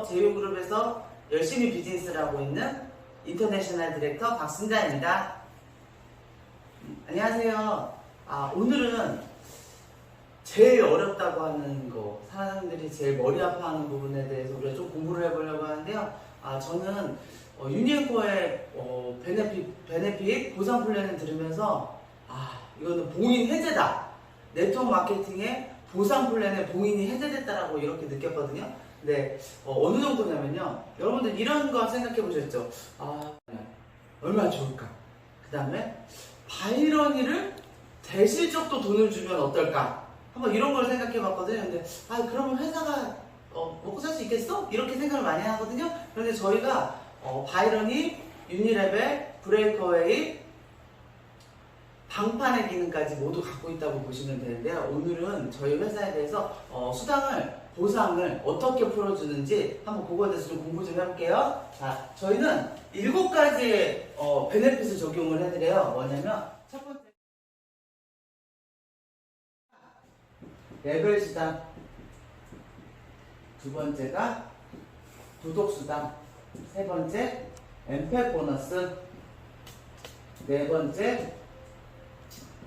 제휴그룹에서 열심히 비즈니스를 하고 있는 인터내셔널 디렉터 박순자입니다. 안녕하세요. 오늘은 제일 어렵다고 하는 거, 사람들이 제일 머리 아파하는 부분에 대해서 우리가 좀 공부를 해보려고 하는데요. 저는 유니앤코의 베네핏 보상 플랜을 들으면서 이거는 봉인 해제다. 네트워크 마케팅의 보상 플랜에 봉인이 해제됐다라고 이렇게 느꼈거든요. 근데 어느 정도냐면요, 여러분들 이런 거 생각해 보셨죠? 얼마나 좋을까? 그 다음에 바이러니를 대실적도 돈을 주면 어떨까? 한번 이런 걸 생각해 봤거든요. 근데 그러면 회사가 먹고 살 수 있겠어? 이렇게 생각을 많이 하거든요. 그런데 저희가 바이러니, 유니레벨, 브레이커웨이, 방판의 기능까지 모두 갖고 있다고 보시면 되는데요. 오늘은 저희 회사에 대해서 보상을 어떻게 풀어주는지 한번 그거에 대해서 좀 공부 좀 해볼게요. 자, 저희는 7가지의 베네핏을 적용을 해드려요. 뭐냐면 첫 번째, 레벨 수당, 두 번째가 구독 수당, 세 번째 엠팩 보너스, 네 번째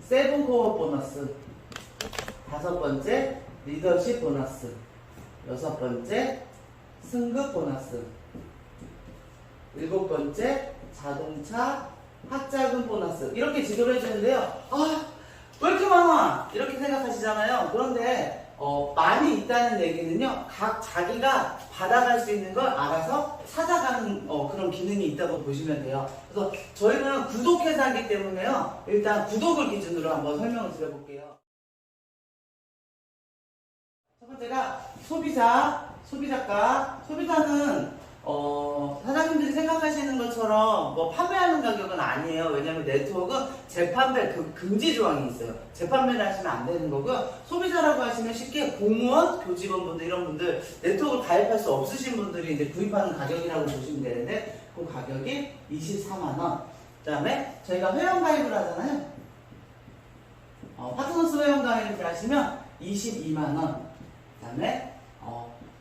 세븐코어 보너스, 다섯 번째 리더십 보너스, 여섯 번째 승급 보너스, 일곱 번째 자동차 학자금 보너스, 이렇게 지급해 주는데요. 왜 이렇게 많아? 이렇게 생각하시잖아요. 그런데 많이 있다는 얘기는요, 각 자기가 받아갈 수 있는 걸 알아서 찾아가는 그런 기능이 있다고 보시면 돼요. 그래서 저희는 구독회사이기 때문에요, 일단 구독을 기준으로 한번 설명을 드려볼게요. 첫 번째가 소비자가, 소비자는 사장님들이 생각하시는 것처럼 판매하는 가격은 아니에요. 왜냐면 네트워크는 재판매 금지 조항이 있어요. 재판매를 하시면 안 되는 거고요. 소비자라고 하시면 쉽게 공무원, 교직원분들, 이런 분들, 네트워크를 가입할 수 없으신 분들이 이제 구입하는 가격이라고 보시면 되는데, 그 가격이 24만원. 그 다음에 저희가 회원 가입을 하잖아요. 파트너스 회원 가입을 하시면 22만원. 그 다음에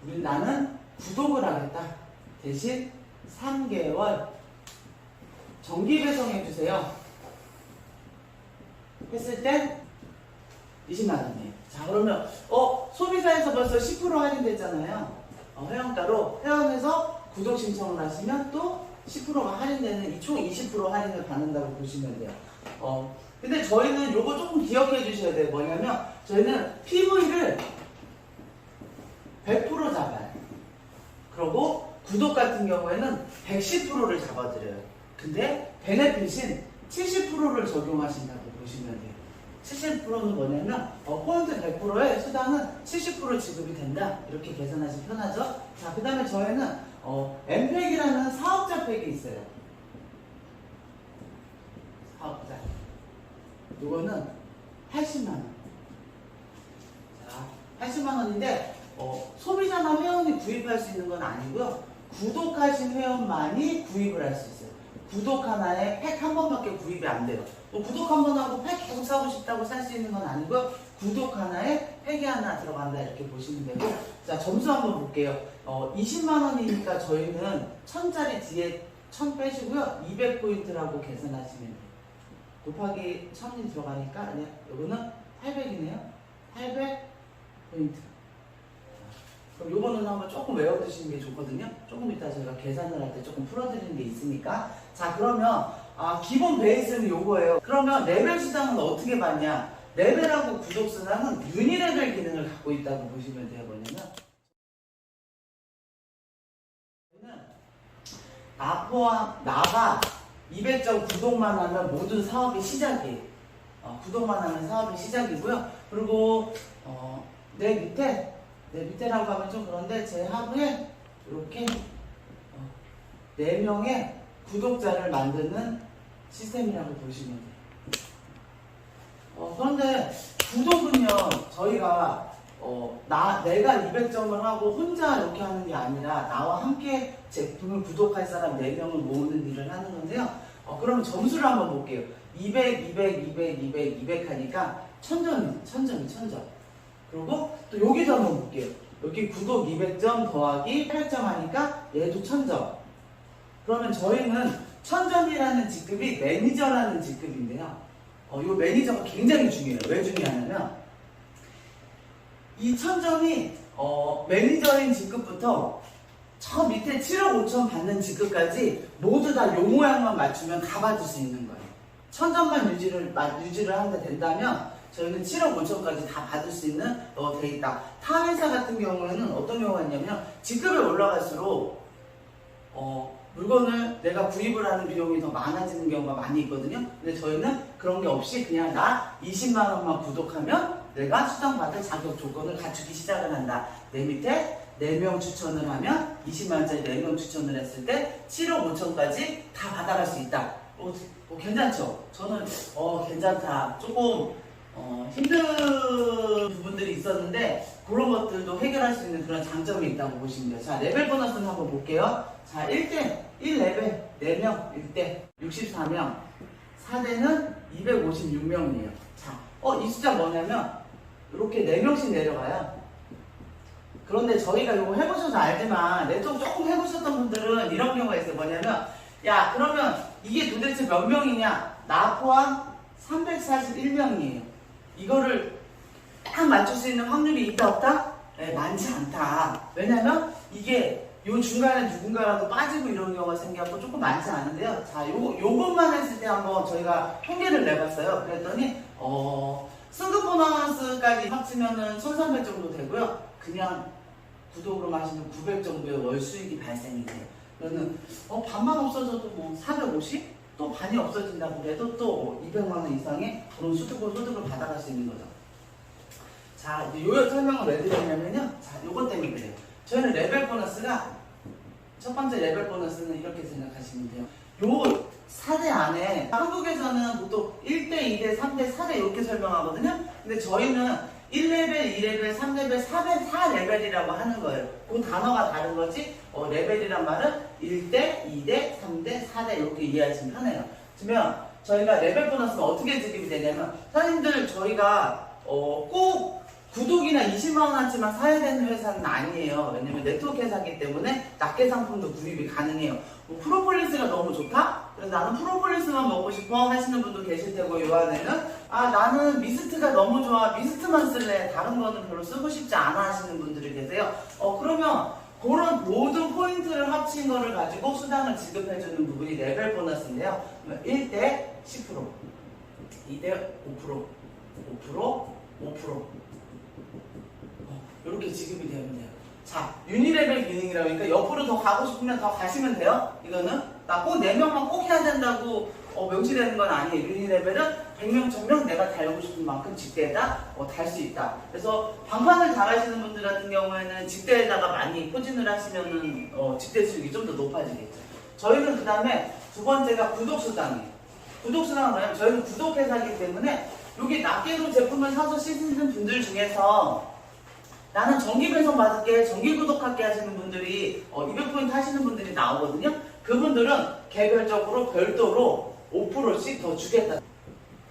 나는 구독을 하겠다. 대신 3개월 정기 배송해주세요 했을 때 20만원이에요. 자, 그러면 소비자에서 벌써 10% 할인됐잖아요. 회원가로 회원에서 구독 신청을 하시면 또 10%가 할인되는 총 20% 할인을 받는다고 보시면 돼요. 근데 저희는 요거 조금 기억해 주셔야 돼요. 뭐냐면 저희는 PV를 100% 잡아요. 그리고 구독 같은 경우에는 110%를 잡아드려요. 근데 베네핏은 70%를 적용하신다고 보시면 돼요. 70%는 뭐냐면 포인트 100%의 수당은 70% 지급이 된다. 이렇게 계산하시면 편하죠. 자, 그 다음에 저희는 엠팩이라는 사업자 팩이 있어요. 사업자. 이거는 80만원. 자, 80만원인데 소비자나 회원이 구입할 수 있는 건 아니고요. 구독하신 회원만이 구입을 할 수 있어요. 구독 하나에 팩 한 번밖에 구입이 안 돼요. 구독 한 번 하고 팩 계속 사고 싶다고 살 수 있는 건 아니고요. 구독 하나에 팩이 하나 들어간다, 이렇게 보시면 되고. 자, 점수 한번 볼게요. 20만원이니까 저희는 1000짜리 뒤에 1000 빼시고요. 200포인트라고 계산하시면 돼요. 곱하기 1000이 들어가니까, 아니야, 이거는 800이네요. 800포인트. 그럼 요거는 한번 조금 외워두시는 게 좋거든요. 조금 이따 저희가 계산을 할 때 조금 풀어드리는 게 있으니까. 자, 그러면 기본 베이스는 요거예요. 그러면 레벨 수당은 어떻게 받냐? 레벨하고 구독 수당은 유니레벨 기능을 갖고 있다고 보시면 돼요. 뭐냐면 나가 200점 구독만 하면 모든 사업이 시작이에요. 구독만 하면 사업이 시작이고요. 그리고 내 밑에라고 하면 좀 그런데 제 하부에 이렇게 4명의 구독자를 만드는 시스템이라고 보시면 돼요. 그런데 구독은요, 저희가 내가 200점을 하고 혼자 이렇게 하는 게 아니라 나와 함께 제품을 구독할 사람 4명을 모으는 일을 하는 건데요. 그러면 점수를 한번 볼게요. 200, 200, 200, 200, 200 하니까 1000점이 1000점. 그리고 또 여기도 한번 볼게요. 여기 구독 200점 더하기 800점 하니까 얘도 1000점. 그러면 저희는 1000점이라는 직급이 매니저라는 직급인데요. 이 매니저가 굉장히 중요해요. 왜 중요하냐면 이 1000점이 매니저인 직급부터 저 밑에 7억 5천 받는 직급까지 모두 다 요 모양만 맞추면 다 받을 수 있는 거예요. 1000점만 유지를 한다 된다면 저희는 7억 5천까지 다 받을 수 있는 돼 있다. 타 회사 같은 경우에는 어떤 경우가 있냐면 직급이 올라갈수록 물건을 내가 구입을 하는 비용이 더 많아지는 경우가 많이 있거든요. 근데 저희는 그런 게 없이 그냥 나 20만 원만 구독하면 내가 수당받을 자격 조건을 갖추기 시작을 한다. 내 밑에 4명 추천을 하면 20만원짜리 4명 추천을 했을 때 7억 5천까지 다 받아갈 수 있다. 괜찮죠? 저는 괜찮다. 조금 힘든 부분들이 있었는데 그런 것들도 해결할 수 있는 그런 장점이 있다고 보시면 돼요. 자, 레벨 보너스는 한번 볼게요. 자, 1대 1레벨 4명 1대 64명 4대는 256명이에요. 자, 이 숫자 뭐냐면 이렇게 4명씩 내려가요. 그런데 저희가 이거 해보셔서 알지만 네트워크 조금 해보셨던 분들은 이런 경우가 있어요. 뭐냐면 야, 그러면 이게 도대체 몇 명이냐? 나 포함 341명이에요. 이거를 딱 맞출 수 있는 확률이 있다 없다? 네, 많지 않다. 왜냐면 이게 요 중간에 누군가라도 빠지고 이런 경우가 생겨서 조금 많지 않은데요. 자, 요것만 했을 때 한번 저희가 통계를 내봤어요. 그랬더니 승급 보너스까지 합치면은 1300 정도 되고요. 그냥 구독으로 하시면 900 정도의 월 수익이 발생이 돼요. 그러면 반만 없어져도 뭐 450? 또 반이 없어진다고 해도 또 200만 원 이상의 그런 소득을 받아갈 수 있는 거죠. 자, 이제 요 설명을 왜 드렸냐면요. 자, 요것 때문에 그래요. 저희는 레벨 보너스가 첫 번째 레벨 보너스는 이렇게 생각하시면 돼요. 요 4대 안에 한국에서는 보통 1대, 2대, 3대, 4대 이렇게 설명하거든요. 근데 저희는 1레벨, 2레벨, 3레벨, 4레벨이라고 하는 거예요. 그 단어가 다른 거지 레벨이란 말은 1대, 2대, 3대, 4대 이렇게 이해하시면 편해요. 그러면 저희가 레벨 보너스가 어떻게 지급이 되냐면 선생님들 저희가 꼭 구독이나 20만원어치만 사야 되는 회사는 아니에요. 왜냐면 네트워크 회사이기 때문에 낱개 상품도 구입이 가능해요. 프로폴리스가 너무 좋다? 그래서 나는 프로폴리스만 먹고 싶어 하시는 분도 계실 테고, 요 안에는 나는 미스트가 너무 좋아, 미스트만 쓸래, 다른 거는 별로 쓰고 싶지 않아 하시는 분들이 계세요. 그러면 그런 모든 포인트를 합친 거를 가지고 수당을 지급해주는 부분이 레벨 보너스인데요. 1대 10%, 2대 5%, 5%. 이렇게 지급이 되면 돼요. 자, 유니레벨 기능이라고 하니까 옆으로 더 가고 싶으면 더 가시면 돼요. 이거는 나 꼭 4명만 꼭 해야 된다고 명시되는 건 아니에요. 유니레벨은 100명, 1000명 내가 달고 싶은 만큼 직대에다 달 수 있다. 그래서 방판을 잘하시는 분들 같은 경우에는 직대에다가 많이 포진을 하시면은 직대 수익이 좀 더 높아지겠죠. 저희는 그 다음에 두 번째가 구독수당이에요. 구독수당은 뭐냐면 저희는 구독회사이기 때문에 여기 낱개로 제품을 사서 쓰시는 분들 중에서 나는 정기 배송 받을게, 정기 구독할게 하시는 분들이 200포인트 하시는 분들이 나오거든요. 그분들은 개별적으로 별도로 5%씩 더 주겠다.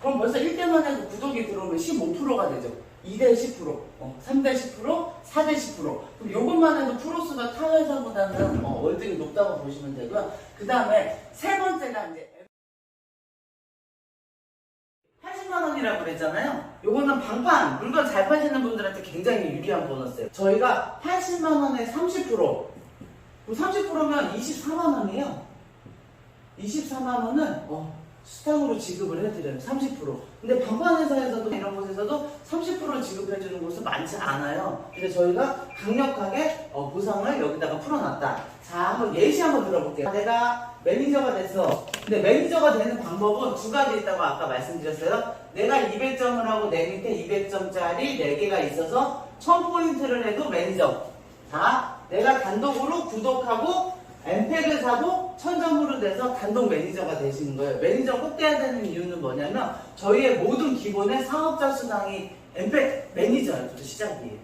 그럼 벌써 1대만 해도 구독이 들어오면 15%가 되죠. 2대 10%, 3대 10%, 4대 10%. 그럼 요것만 해도 프로수가 타 회사보다는 월등히 높다고 보시면 되고요. 그 다음에 세 번째가 이제 80만 원이라고 그랬잖아요. 요거는 방판, 물건 잘 파시는 분들한테 굉장히 유리한 보너스예요. 저희가 80만 원에 30%, 30%면 24만 원이에요. 24만 원은 수당으로 지급을 해드려요. 30%. 근데 방판 회사에서도 이런 곳에서도 30% 지급해주는 곳은 많지 않아요. 근데 저희가 강력하게 보상을 여기다가 풀어놨다. 자, 한번 예시 한번 들어볼게요. 내가 매니저가 됐어. 근데 매니저가 되는 방법은 두 가지 있다고 아까 말씀드렸어요. 내가 200점을 하고 내 밑에 200점짜리 4개가 있어서 1000포인트를 해도 매니저. 자, 내가 단독으로 구독하고 엠팩을 사도 1000점으로 돼서 단독 매니저가 되시는 거예요. 매니저 꼭 돼야 되는 이유는 뭐냐면 저희의 모든 기본의 사업자 수당이 엠팩 매니저부터 시작이에요.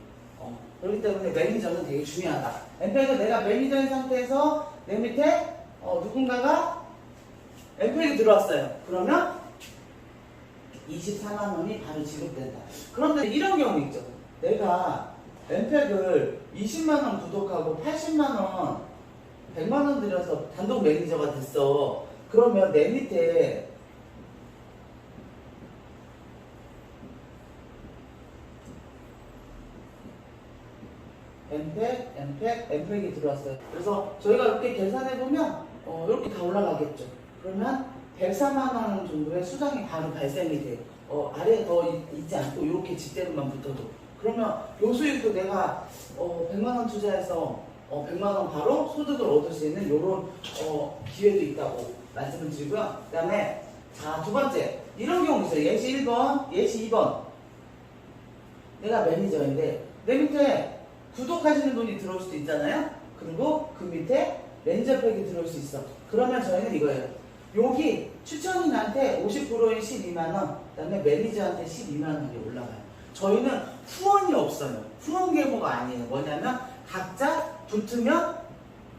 그렇기 때문에 매니저는 되게 중요하다. 엠팩은 내가 매니저인 상태에서 내 밑에 누군가가 엠팩이 들어왔어요. 그러면 24만 원이 바로 지급된다. 그런데 이런 경우 있죠. 내가 엠팩을 20만원 구독하고 80만원, 100만원 들여서 단독 매니저가 됐어. 그러면 내 밑에 엠팩이 들어왔어요. 그래서 저희가 이렇게 계산해보면 이렇게 다 올라가겠죠. 그러면 104만원 정도의 수당이 바로 발생이 돼. 아래에 더 있지 않고 이렇게 집대로만 붙어도. 그러면 요 수익도 내가 100만원 투자해서 100만원 바로 소득을 얻을 수 있는 이런 기회도 있다고 말씀을 드리고요. 그 다음에 자, 두 번째 이런 경우 있어요. 예시 1번, 예시 2번. 내가 매니저인데 내 밑에 구독하시는 분이 들어올 수도 있잖아요. 그리고 그 밑에 매니저팩이 들어올 수 있어. 그러면 저희는 이거예요. 여기 추천인한테 50%인 12만원, 그 다음에 매니저한테 12만원이 올라가요. 저희는 후원이 없어요. 후원 계모가 아니에요. 뭐냐면 각자 붙으면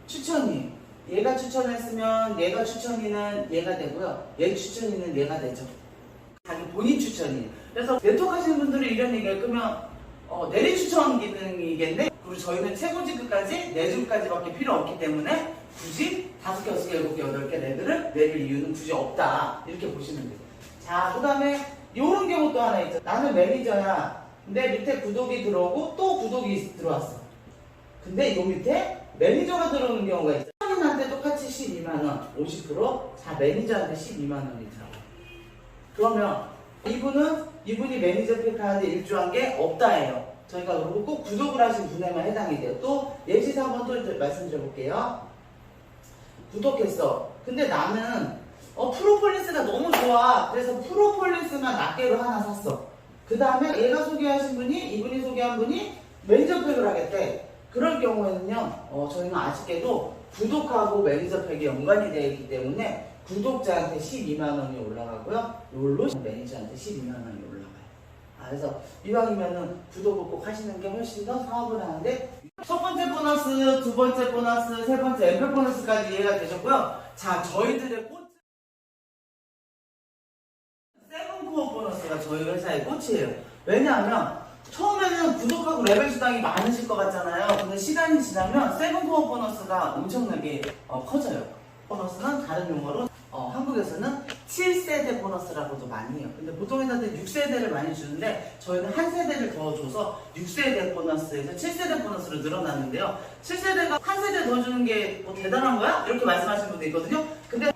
추천이, 얘가 추천했으면 얘가 추천이는 얘가 되고요. 얘 추천이는 얘가 되죠. 자기 본인 추천이에요. 그래서 네트워크 하시는 분들이 이런 얘기를 끄면 내리 추천 기능이겠네. 그리고 저희는 최고지급까지 4주까지밖에 필요 없기 때문에 굳이 5개, 6개, 7개, 8개 레벨을 내릴 이유는 굳이 없다. 이렇게 보시면 돼요. 자, 그 다음에 이런 경우 또 하나 있죠. 나는 매니저야. 근데 밑에 구독이 들어오고 또 구독이 들어왔어. 근데 이 밑에 매니저가 들어오는 경우가 있어요. 한테 똑같이 12만원, 50%, 자, 매니저한테 12만원이 들어가요. 그러면 이분이 매니저 팩하는데 일조한 게 없다예요. 저희가 그리고 꼭 구독을 하신 분에만 해당이 돼요. 또 예시사 한번 또 말씀드려볼게요. 구독했어. 근데 나는 프로폴리스가 너무 좋아. 그래서 프로폴리스만 낱개로 하나 샀어. 그 다음에 얘가 소개하신 분이, 이분이 소개한 분이 매니저 팩을 하겠대. 그럴 경우에는요, 저희는 아쉽게도 구독하고 매니저 팩이 연관이 되어 있기 때문에 구독자한테 12만원이 올라가고요. 롤로 매니저한테 12만원이 올라가요. 그래서 이왕이면은 구독을 꼭 하시는 게 훨씬 더 사업을 하는데, 첫 번째 보너스, 두 번째 보너스, 세 번째 엠팩 보너스까지 이해가 되셨고요. 자, 저희들의 꽃 세븐코어 보너스가 저희 회사의 꽃이에요. 왜냐하면 처음에는 구독하고 레벨 수당이 많으실 것 같잖아요. 근데 시간이 지나면 세븐코어 보너스가 엄청나게 커져요. 보너스는 다른 용어로 한국에서는 7세대 보너스라고도 많이 해요. 근데 보통 회사들 6세대를 많이 주는데 저희는 한 세대를 더 줘서 6세대 보너스에서 7세대 보너스로 늘어났는데요. 7세대가 한 세대 더 주는 게 뭐 대단한 거야? 이렇게 말씀하시는 분도 있거든요. 근데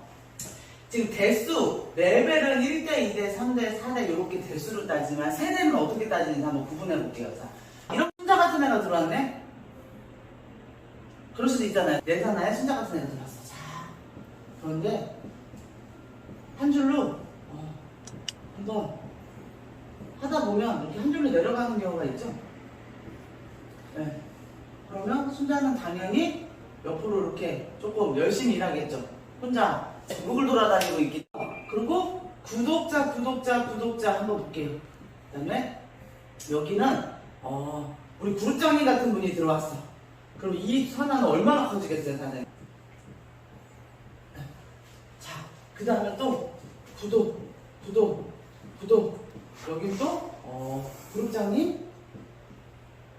지금 대수, 레벨은 1대, 2대, 3대, 4대 이렇게 대수로 따지만 세대는 어떻게 따지는지 한번 구분해 볼게요. 자, 이런 순자 같은 애가 들어왔네? 그럴 수도 있잖아요. 내 사나에 순자 같은 애가 들어왔어. 자, 그런데 한 줄로 한번 하다 보면 이렇게 한 줄로 내려가는 경우가 있죠. 네. 그러면 순자는 당연히 옆으로 이렇게 조금 열심히 일하겠죠. 혼자 전국을 돌아다니고 있기 때문에. 그리고 구독자 한번 볼게요. 그 다음에 여기는 우리 구루짱님 같은 분이 들어왔어. 그럼 이 산화는 얼마나 커지겠어요, 산화는? 자, 그 다음에 또 구독 여기 또 구루짱님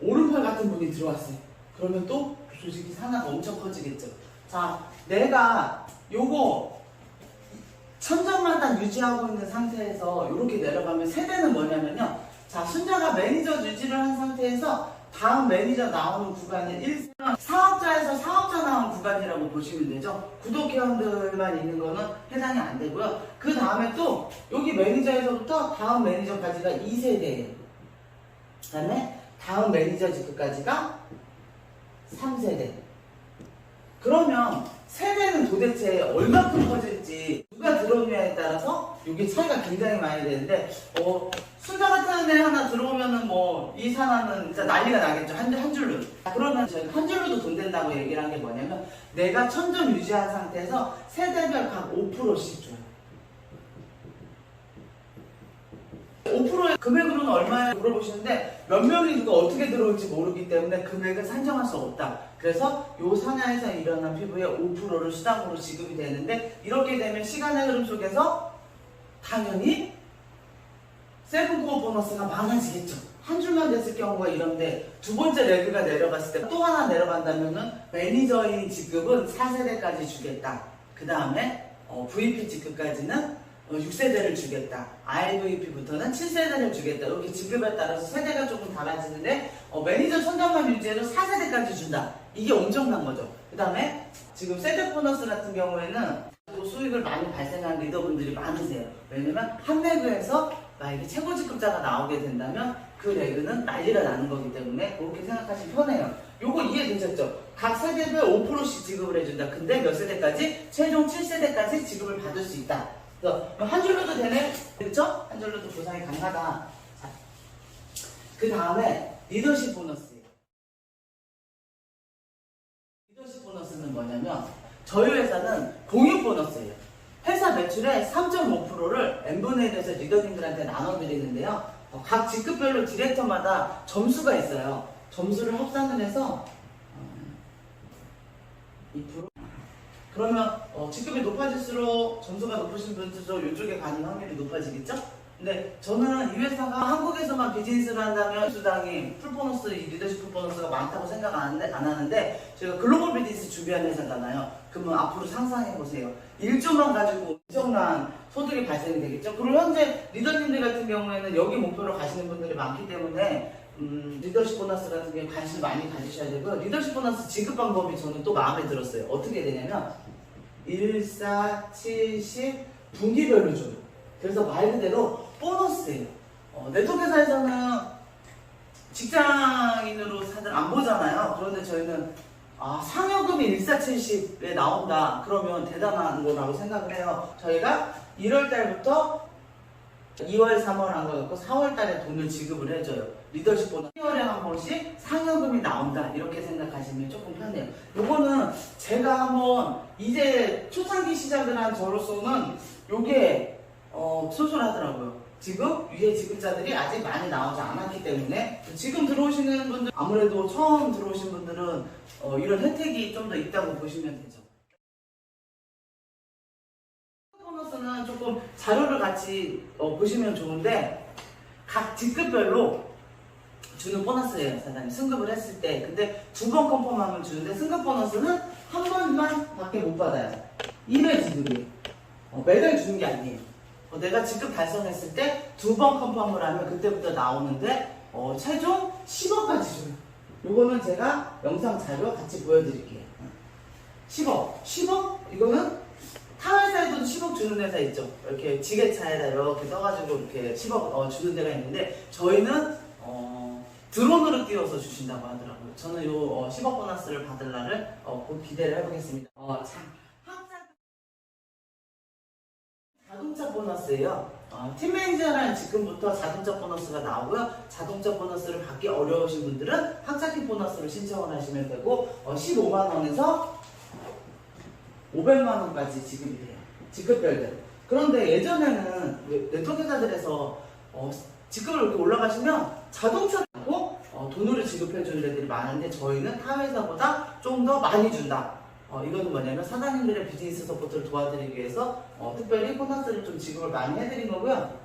오른팔 같은 분이 들어왔어요. 그러면 또 조직이 산화가 엄청 커지겠죠. 자, 내가 요거 천점마다 유지하고 있는 상태에서 이렇게 내려가면 세대는 뭐냐면요. 자, 순자가 매니저 유지를 한 상태에서 다음 매니저 나오는 구간은 사업자에서 사업자 나오는 구간이라고 보시면 되죠. 구독 회원들만 있는 거는 해당이 안 되고요. 그 다음에 또 여기 매니저에서부터 다음 매니저까지가 2세대예요. 그 다음에 다음 매니저 직급까지가 3세대. 그러면 세대는 도대체 얼마큼 커질지 누가 들어오느냐에 따라서 이게 차이가 굉장히 많이 되는데 순자 같은 애 하나 들어오면은 뭐 이 산화는 진짜 난리가 나겠죠. 한 줄로. 그러면 저희 한 줄로도 돈 된다고 얘기를 한 게 뭐냐면 내가 1000점 유지한 상태에서 세대별 각 5%씩 줘요. 5%의 금액으로는 얼마냐 물어보시는데 몇 명이 누가 어떻게 들어올지 모르기 때문에 금액을 산정할 수 없다. 그래서 요 산하에서 일어난 피부의 5%를 수당으로 지급이 되는데 이렇게 되면 시간의 흐름 속에서 당연히 세븐코어 보너스가 많아지겠죠. 한 줄만 됐을 경우가 이런데 두 번째 레그가 내려갔을 때 또 하나 내려간다면은 매니저인 직급은 4세대까지 주겠다. 그 다음에 VP 직급까지는 6세대를 주겠다. IVP부터는 7세대를 주겠다. 이렇게 직급에 따라서 세대가 조금 달라지는데 매니저 천장만 유지해도 4세대까지 준다. 이게 엄청난 거죠. 그 다음에 지금 세대 보너스 같은 경우에는 또 수익을 많이 발생한 리더분들이 많으세요. 왜냐면 한 레그에서 만약에 최고 직급자가 나오게 된다면 그 레그는 난리가 나는 거기 때문에 그렇게 생각하시면 편해요. 요거 이해되셨죠? 각 세대별 5%씩 지급을 해준다. 근데 몇 세대까지? 최종 7세대까지 지급을 받을 수 있다. 그래서 한 줄로도 되네? 그렇죠? 한 줄로도 보상이 가능하다. 그 다음에 리더십 보너스. 리더십 보너스는 뭐냐면 저희 회사는 공유 보너스예요. 회사 매출의 3.5%를 n분의 1에서 리더님들한테 나눠드리는데요. 각 직급별로 디렉터마다 점수가 있어요. 점수를 합산을 해서 2%? 그러면 직급이 높아질수록 점수가 높으신 분들도 이쪽에 가는 확률이 높아지겠죠? 근데 저는 이 회사가 한국에서만 비즈니스를 한다면 수당이 풀보너스, 리더십 풀보너스가 많다고 생각 안 하는데 제가 글로벌 비즈니스 준비하는 회사잖아요. 그러면 앞으로 상상해보세요. 1조만 가지고 엄청난 소득이 발생이 되겠죠? 그리고 현재 리더님들 같은 경우에는 여기 목표로 가시는 분들이 많기 때문에 리더십 보너스 같은 경우에 관심 많이 가지셔야 되고요. 리더십 보너스 지급 방법이 저는 또 마음에 들었어요. 어떻게 되냐면 1, 4, 70 분기별로 줘요. 그래서 말 그대로 보너스예요. 네트워크회사에서는 직장인으로 다들 안 보잖아요. 그런데 저희는 상여금이 1470에 나온다. 그러면 대단한 거라고 생각을 해요. 저희가 1월달부터 2월, 3월 한 거 갖고 4월달에 돈을 지급을 해줘요. 리더십 보너스 1월에 한 번씩 상여금이 나온다. 이렇게 생각하시면 조금 편해요. 요거는 제가 한번 이제 초창기 시작을 한 저로서는 요게 소홀하더라고요. 지금 위에 지급자들이 아직 많이 나오지 않았기 때문에 지금 들어오시는 분들 아무래도 처음 들어오신 분들은 이런 혜택이 좀 더 있다고 보시면 되죠. 보너스는 조금 자료를 같이 보시면 좋은데 각 직급별로 주는 보너스예요. 사장님 승급을 했을 때. 근데 2번 컨펌하면 주는데 승급 보너스는 한 번만 밖에 못 받아요. 1회 지급이에요. 매달 주는 게 아니에요. 내가 직급 달성했을 때 2번 컨펌을 하면 그때부터 나오는데 최종 10억까지 줘요. 요거는 제가 영상 자료 같이 보여드릴게요. 10억? 이거는 타 회사에도 10억 주는 회사 있죠. 이렇게 지게차에다 이렇게 떠가지고 이렇게 10억 주는 데가 있는데 저희는 드론으로 띄워서 주신다고 하더라고요. 저는 요 10억 보너스를 받을 날을 곧 기대를 해보겠습니다. 자동차 보너스예요. 팀 매니저라는 직급부터 자동차 보너스가 나오고요. 자동차 보너스를 받기 어려우신 분들은 학자팀 보너스를 신청을 하시면 되고 15만원에서 500만원까지 지급이 돼요. 직급별대로. 그런데 예전에는 네트워크 회사들에서 직급을 이렇게 올라가시면 자동차 하고 돈으로 지급해주는 데들이 많은데 저희는 타 회사보다 좀 더 많이 준다. 이거는 뭐냐면 사장님들의 비즈니스 서포트를 도와드리기 위해서 특별히 보너스를 좀 지급을 많이 해드린 거고요.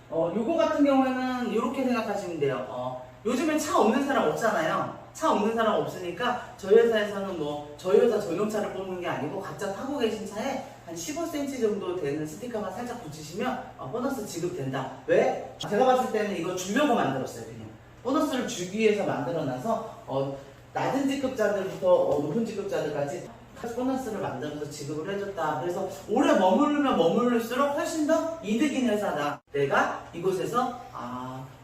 요거 같은 경우에는 이렇게 생각하시면 돼요. 요즘엔 차 없는 사람 없잖아요. 차 없는 사람 없으니까 저희 회사에서는 저희 회사 전용차를 뽑는 게 아니고 각자 타고 계신 차에 한 15cm 정도 되는 스티커만 살짝 붙이시면 보너스 지급된다. 왜? 제가 봤을 때는 이거 주려고 만들었어요. 그냥 보너스를 주기 위해서 만들어놔서 낮은 직급자들부터 높은 직급자들까지 보너스를 만들어서 지급을 해줬다. 그래서 오래 머무르면 머무를수록 훨씬 더 이득인 회사다. 내가 이곳에서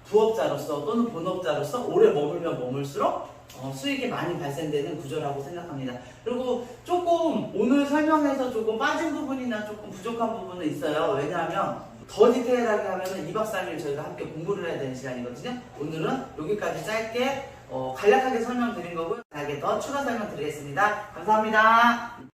부업자로서 또는 본업자로서 오래 머물면 머물수록 수익이 많이 발생되는 구조라고 생각합니다. 그리고 조금 오늘 설명에서 조금 빠진 부분이나 조금 부족한 부분은 있어요. 왜냐하면 더 디테일하게 하면은 2박 3일 저희가 함께 공부를 해야 되는 시간이거든요. 오늘은 여기까지 짧게 간략하게 설명드린 거고요. 더 추가 설명 드리겠습니다. 감사합니다.